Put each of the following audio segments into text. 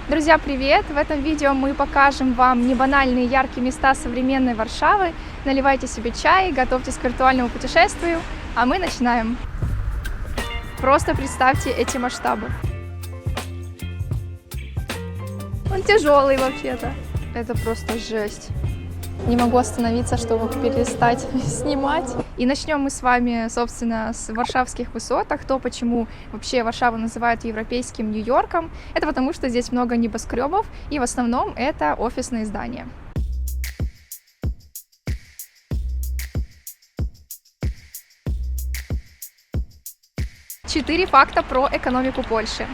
Друзья, привет! В этом видео мы покажем вам небанальные яркие места современной Варшавы. Наливайте себе чай, готовьтесь к виртуальному путешествию, а мы начинаем. Просто представьте эти масштабы. Он тяжелый вообще-то. Это просто жесть. Не могу остановиться, чтобы перестать снимать. И начнем мы с вами, собственно, с варшавских высотах. То, почему вообще Варшаву называют европейским Нью-Йорком, это потому, что здесь много небоскребов, и в основном это офисные здания. Четыре факта про экономику Польши.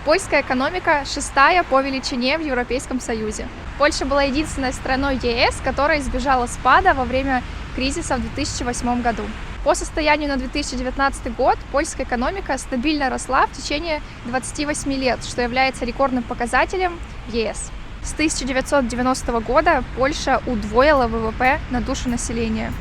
Польская экономика шестая по величине в Европейском Союзе. Польша была единственной страной ЕС, которая избежала спада во время кризиса в 2008 году. По состоянию на 2019 год польская экономика стабильно росла в течение 28 лет, что является рекордным показателем в ЕС. С 1990 года Польша удвоила ВВП на душу населения.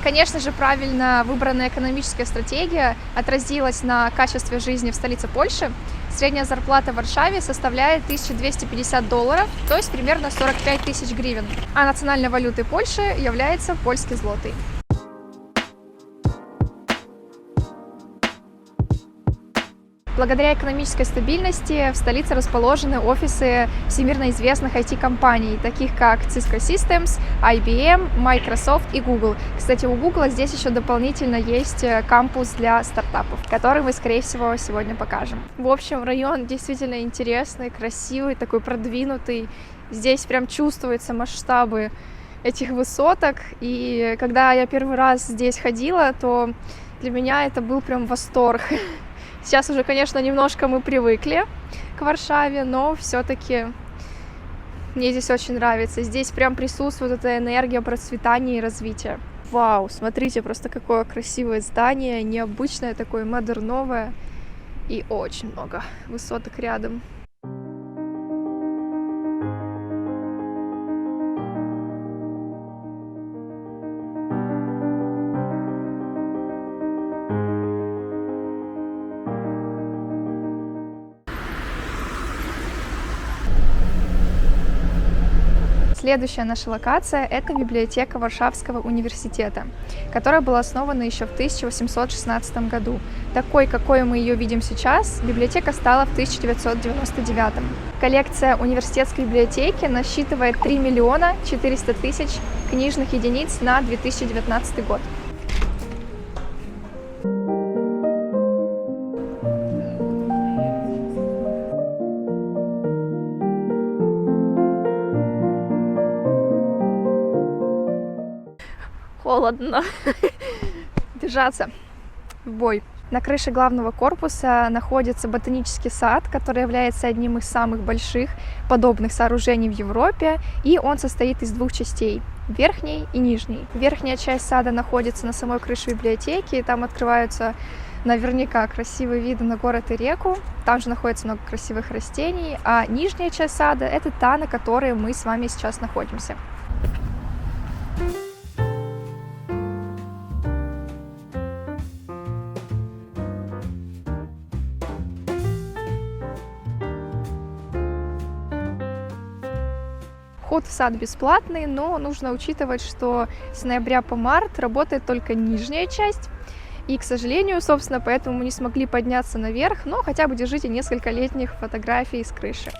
Конечно же, правильно выбранная экономическая стратегия отразилась на качестве жизни в столице Польши. Средняя зарплата в Варшаве составляет $1250, то есть примерно 45 тысяч гривен. А национальной валютой Польши является польский злотый. Благодаря экономической стабильности в столице расположены офисы всемирно известных IT-компаний, таких как Cisco Systems, IBM, Microsoft и Google. Кстати, у Google здесь еще дополнительно есть кампус для стартапов, который мы, скорее всего, сегодня покажем. В общем, район действительно интересный, красивый, такой продвинутый. Здесь прям чувствуются масштабы этих высоток. И когда я первый раз здесь ходила, то для меня это был прям восторг. Сейчас уже, конечно, немножко мы привыкли к Варшаве, но все-таки мне здесь очень нравится. Здесь прям присутствует эта энергия процветания и развития. Вау, смотрите, просто какое красивое здание, необычное такое, модерновое, и очень много высоток рядом. Следующая наша локация – это библиотека Варшавского университета, которая была основана еще в 1816 году. Такой, какой мы ее видим сейчас, библиотека стала в 1999. Коллекция университетской библиотеки насчитывает 3 400 000 книжных единиц на 2019 год. Холодно. Держаться в бой. На крыше главного корпуса находится ботанический сад, который является одним из самых больших подобных сооружений в Европе, и он состоит из двух частей – верхней и нижней. Верхняя часть сада находится на самой крыше библиотеки, и там открываются наверняка красивые виды на город и реку, там же находится много красивых растений, а нижняя часть сада – это та, на которой мы с вами сейчас находимся. Вход в сад бесплатный, но нужно учитывать, что с ноября по март работает только нижняя часть. И, к сожалению, собственно, поэтому мы не смогли подняться наверх, но хотя бы держите несколько летних фотографий с крыши.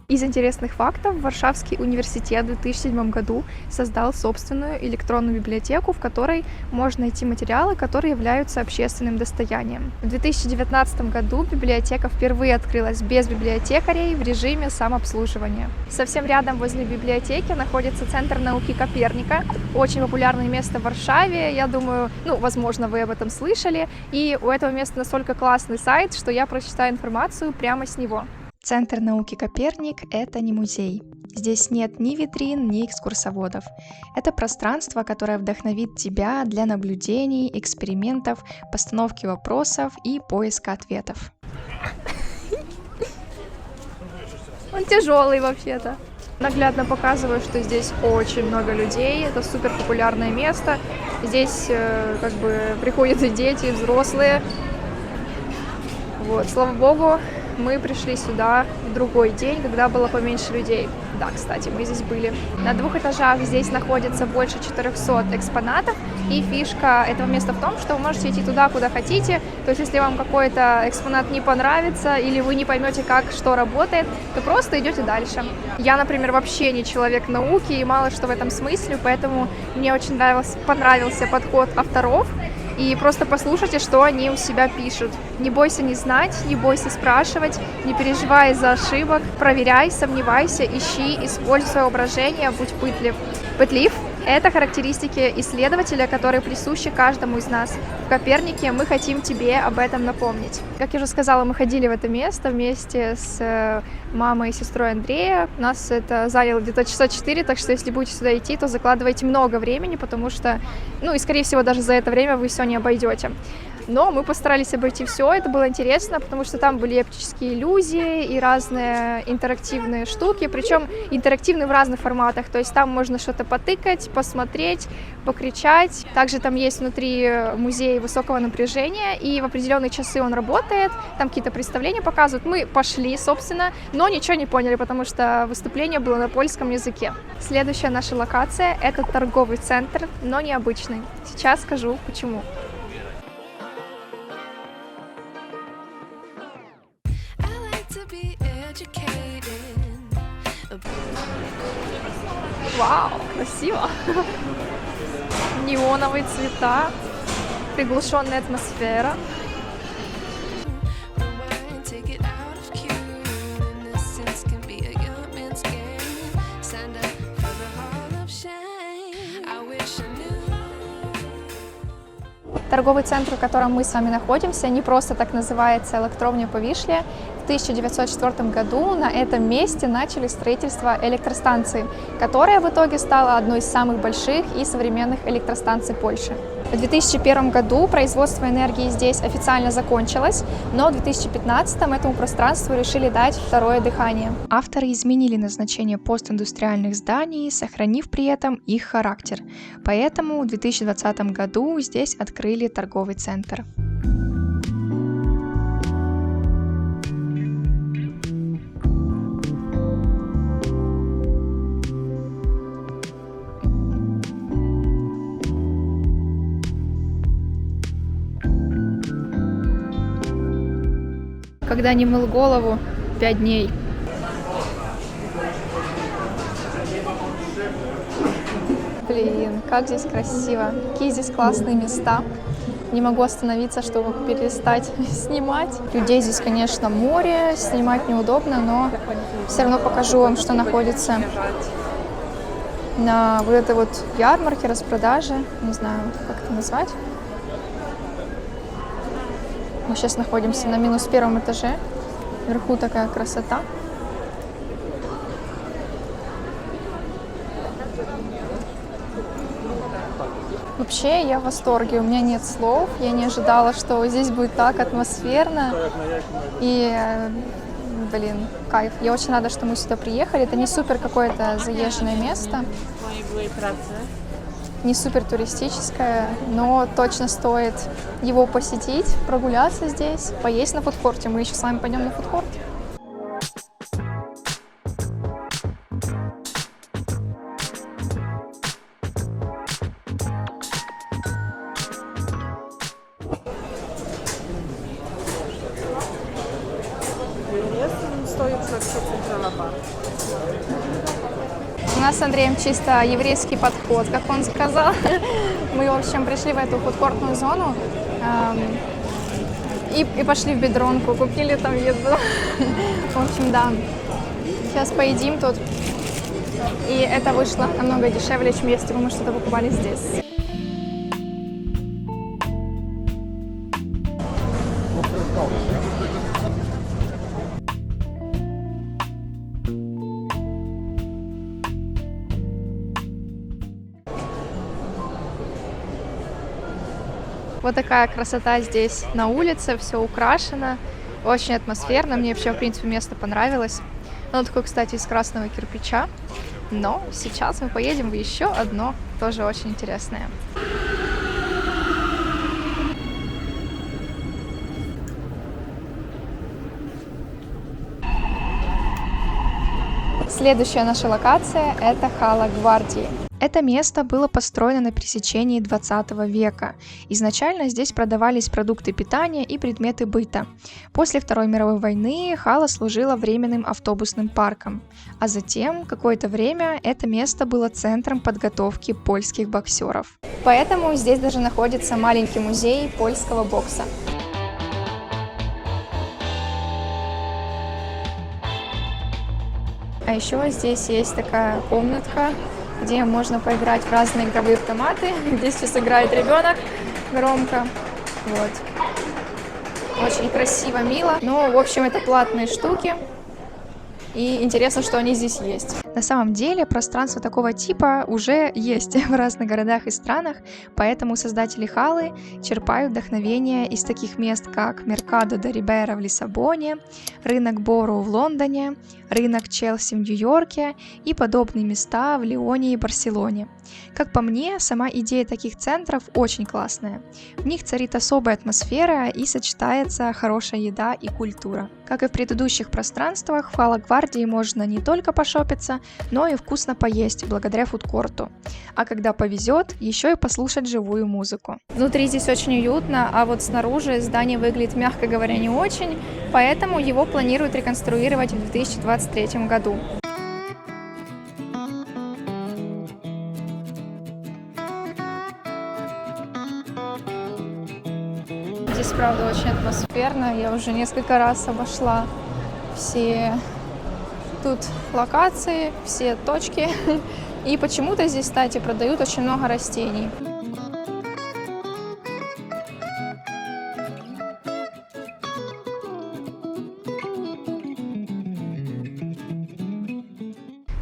Из интересных фактов, Варшавский университет в 2007 году создал собственную электронную библиотеку, в которой можно найти материалы, которые являются общественным достоянием. В 2019 году библиотека впервые открылась без библиотекарей в режиме самообслуживания. Совсем рядом возле библиотеки находится Центр науки Коперника, очень популярное место в Варшаве, я думаю, возможно, вы об этом слышали, и у этого места настолько классный сайт, что я прочитаю информацию прямо с него. Центр науки Коперник – это не музей. Здесь нет ни витрин, ни экскурсоводов. Это пространство, которое вдохновит тебя для наблюдений, экспериментов, постановки вопросов и поиска ответов. Он тяжелый вообще-то. Наглядно показываю, что здесь очень много людей, это супер популярное место. Здесь приходят и дети, и взрослые. Слава богу, мы пришли сюда в другой день, когда было поменьше людей. Да, кстати, мы здесь были. На 2 этажах здесь находится больше 400 экспонатов, и фишка этого места в том, что вы можете идти туда, куда хотите. То есть, если вам какой-то экспонат не понравится, или вы не поймете, как что работает, то просто идете дальше. Я, например, вообще не человек науки и мало что в этом смысле, поэтому мне очень понравился подход авторов. И просто послушайте, что они у себя пишут. Не бойся не знать, не бойся спрашивать, не переживай из-за ошибок, проверяй, сомневайся, ищи, используй свое воображение, будь пытлив. Это характеристики исследователя, которые присущи каждому из нас. В Копернике мы хотим тебе об этом напомнить. Как я уже сказала, мы ходили в это место вместе с мамой и сестрой Андрея. У нас это заняло где-то часа 4, так что если будете сюда идти, то закладывайте много времени, потому что, и скорее всего даже за это время вы все не обойдете. Но мы постарались обойти все, это было интересно, потому что там были оптические иллюзии и разные интерактивные штуки, причем интерактивные в разных форматах, то есть там можно что-то потыкать, посмотреть, покричать. Также там есть внутри музей высокого напряжения, и в определенные часы он работает, там какие-то представления показывают. Мы пошли, собственно, но ничего не поняли, потому что выступление было на польском языке. Следующая наша локация – это торговый центр, но необычный. Сейчас скажу, почему. Вау, красиво! Неоновые цвета, приглушенная атмосфера. Торговый центр, в котором мы с вами находимся, не просто так называется Электровня Повишле. В 1904 году на этом месте начали строительство электростанции, которая в итоге стала одной из самых больших и современных электростанций Польши. В 2001 году производство энергии здесь официально закончилось, но в 2015 этому пространству решили дать второе дыхание. Авторы изменили назначение постиндустриальных зданий, сохранив при этом их характер. Поэтому в 2020 году здесь открыли торговый центр. Когда не мыл голову 5 дней. Блин, как здесь красиво. Какие здесь классные места. Не могу остановиться, чтобы перестать снимать. Людей здесь, конечно, море, снимать неудобно, но все равно покажу вам, что находится на вот этой вот ярмарке, распродаже. Не знаю, как это назвать. Мы сейчас находимся на -1 этаже. Вверху такая красота. Вообще, я в восторге, у меня нет слов. Я не ожидала, что здесь будет так атмосферно. И, кайф. Я очень рада, что мы сюда приехали. Это не супер какое-то заезженное место. Не супер туристическое, но точно стоит его посетить, прогуляться здесь, поесть на фудкорте. Мы еще с вами пойдем на фудкорт. Jest, stoi przed centrala bar. У нас с Андреем чисто еврейский подход, как он сказал. Мы, в общем, пришли в эту фудкортную зону и пошли в Бедронку, купили там еду. В общем, да. Сейчас поедим тут. И это вышло намного дешевле, чем если бы мы что-то покупали здесь. Вот такая красота здесь на улице, все украшено, очень атмосферно, мне вообще, в принципе, место понравилось. Оно такое, кстати, из красного кирпича, но сейчас мы поедем в еще одно, тоже очень интересное. Следующая наша локация – это Хала Гвардии. Это место было построено на пересечении 20 века. Изначально здесь продавались продукты питания и предметы быта. После Второй мировой войны Хала служила временным автобусным парком. А затем, какое-то время, это место было центром подготовки польских боксеров. Поэтому здесь даже находится маленький музей польского бокса. А еще здесь есть такая комнатка, где можно поиграть в разные игровые автоматы. Здесь сейчас играет ребенок громко. Вот. Очень красиво, мило. Ну, в общем, это платные штуки. И интересно, что они здесь есть. На самом деле, пространство такого типа уже есть в разных городах и странах, поэтому создатели Халы черпают вдохновение из таких мест, как Меркадо де Рибера в Лиссабоне, рынок Боро в Лондоне, рынок Челси в Нью-Йорке и подобные места в Лионе и Барселоне. Как по мне, сама идея таких центров очень классная. В них царит особая атмосфера и сочетается хорошая еда и культура. Как и в предыдущих пространствах, в Хала Гвардии можно не только пошопиться, но и вкусно поесть благодаря фудкорту. А когда повезет, еще и послушать живую музыку. Внутри здесь очень уютно, а вот снаружи здание выглядит, мягко говоря, не очень, поэтому его планируют реконструировать в 2023 году. Здесь, правда, очень атмосферно. Я уже несколько раз обошла все тут локации, все точки. И почему-то здесь, кстати, продают очень много растений.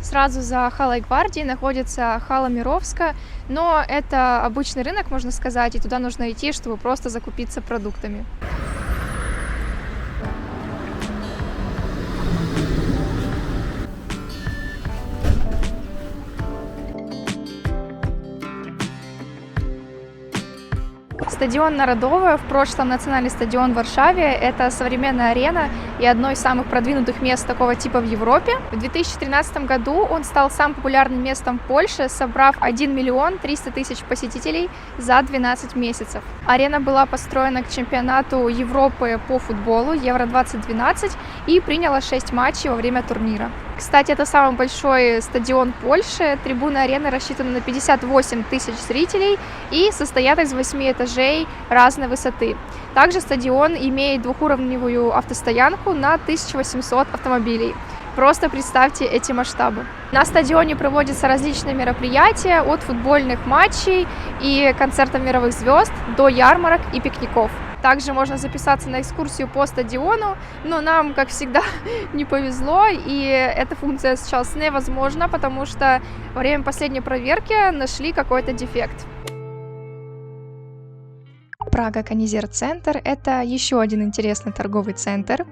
Сразу за Халой Гвардией находится Хала Мировска, но это обычный рынок, можно сказать, и туда нужно идти, чтобы просто закупиться продуктами. Стадион Народовое, в прошлом национальный стадион в Варшаве, это современная арена и одно из самых продвинутых мест такого типа в Европе. В 2013 году он стал самым популярным местом в Польше, собрав 1 миллион 300 тысяч посетителей за 12 месяцев. Арена была построена к чемпионату Европы по футболу Евро-2012 и приняла 6 матчей во время турнира. Кстати, это самый большой стадион Польши. Трибуны арены рассчитаны на 58 тысяч зрителей и состоят из 8 этажей разной высоты. Также стадион имеет двухуровневую автостоянку на 1800 автомобилей. Просто представьте эти масштабы. На стадионе проводятся различные мероприятия, от футбольных матчей и концертов мировых звезд до ярмарок и пикников. Также можно записаться на экскурсию по стадиону, но нам, как всегда, не повезло, и эта функция сейчас невозможна, потому что во время последней проверки нашли какой-то дефект. Прага Конизер-центр – это еще один интересный торговый центр,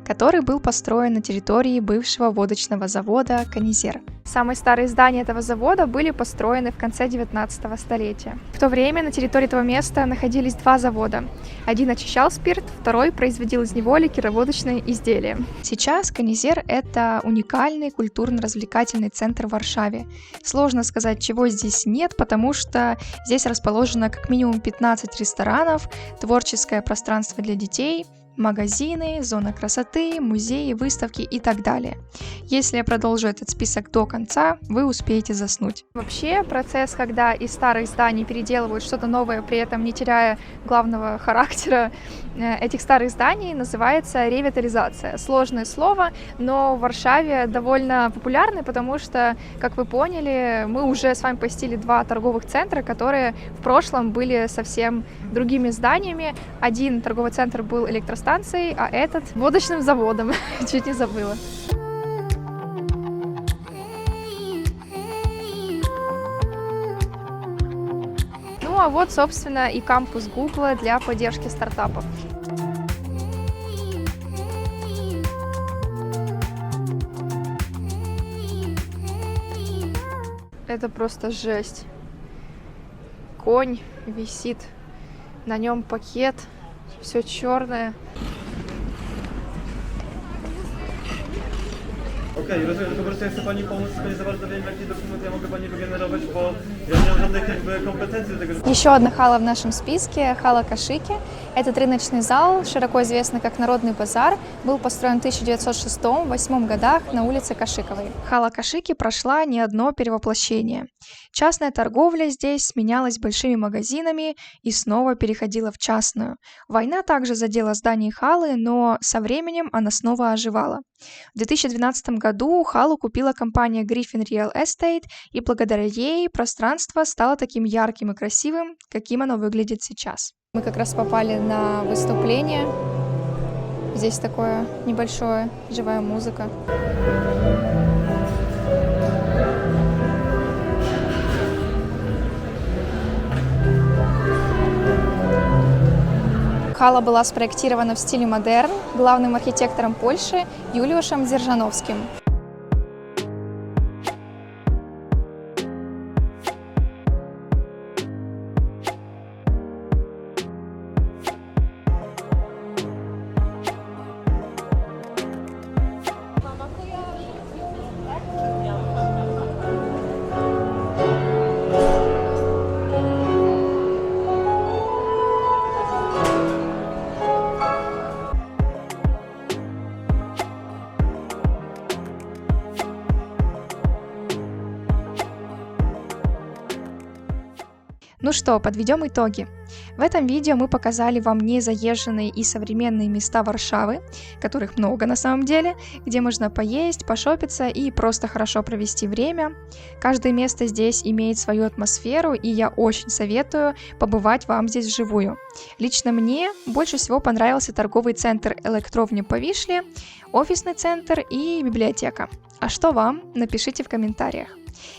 который был построен на территории бывшего водочного завода Конизер. Самые старые здания этого завода были построены в конце 19 столетия. В то время на территории этого места находились два завода. Один очищал спирт, второй производил из него ликероводочные изделия. Сейчас Конизер – это уникальный культурно-развлекательный центр в Варшаве. Сложно сказать, чего здесь нет, потому что здесь расположено как минимум 15 ресторанов, творческое пространство для детей, магазины, зона красоты, музеи, выставки и так далее. Если я продолжу этот список до конца, вы успеете заснуть. Вообще, процесс, когда из старых зданий переделывают что-то новое, при этом не теряя главного характера этих старых зданий, называется ревитализация. Сложное слово, но в Варшаве довольно популярное, потому что, как вы поняли, мы уже с вами посетили 2 торговых центра, которые в прошлом были совсем другими зданиями. Один торговый центр был электростанцией, а этот водочным заводом. Чуть не забыла. Ну а вот, собственно, и кампус Гугла для поддержки стартапов. Это просто жесть. Конь висит, на нем пакет, все черное. Okej, rozumiem, tylko po prostu ja chcę Pani pomóc, tylko nie za bardzo wiem, jaki dokument ja mogę Pani wygenerować, bo ja nie mam żadnych jakby kompetencji do tego. Еще одна хала в нашем списке – хала Кашики. Этот рыночный зал, широко известный как Народный базар, был построен в 1906-1908 годах на улице Кашиковой. Хала Кашики прошла не одно перевоплощение. Частная торговля здесь сменялась большими магазинами и снова переходила в частную. Война также задела здание халы, но со временем она снова оживала. В 2012 году халу купила компания Griffin Real Estate, и благодаря ей пространство стало таким ярким и красивым, каким оно выглядит сейчас. Мы как раз попали на выступление. Здесь такое небольшое, живая музыка. Хала была спроектирована в стиле модерн главным архитектором Польши Юлиушем Дзержановским. Ну что, подведем итоги. В этом видео мы показали вам незаезженные и современные места Варшавы, которых много на самом деле, где можно поесть, пошопиться и просто хорошо провести время. Каждое место здесь имеет свою атмосферу, и я очень советую побывать вам здесь вживую. Лично мне больше всего понравился торговый центр Электровня по Вишле, офисный центр и библиотека. А что вам? Напишите в комментариях.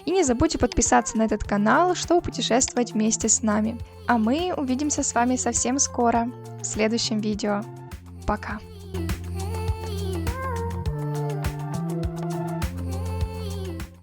И не забудьте подписаться на этот канал, чтобы путешествовать вместе с нами. А мы увидимся с вами совсем скоро, в следующем видео. Пока!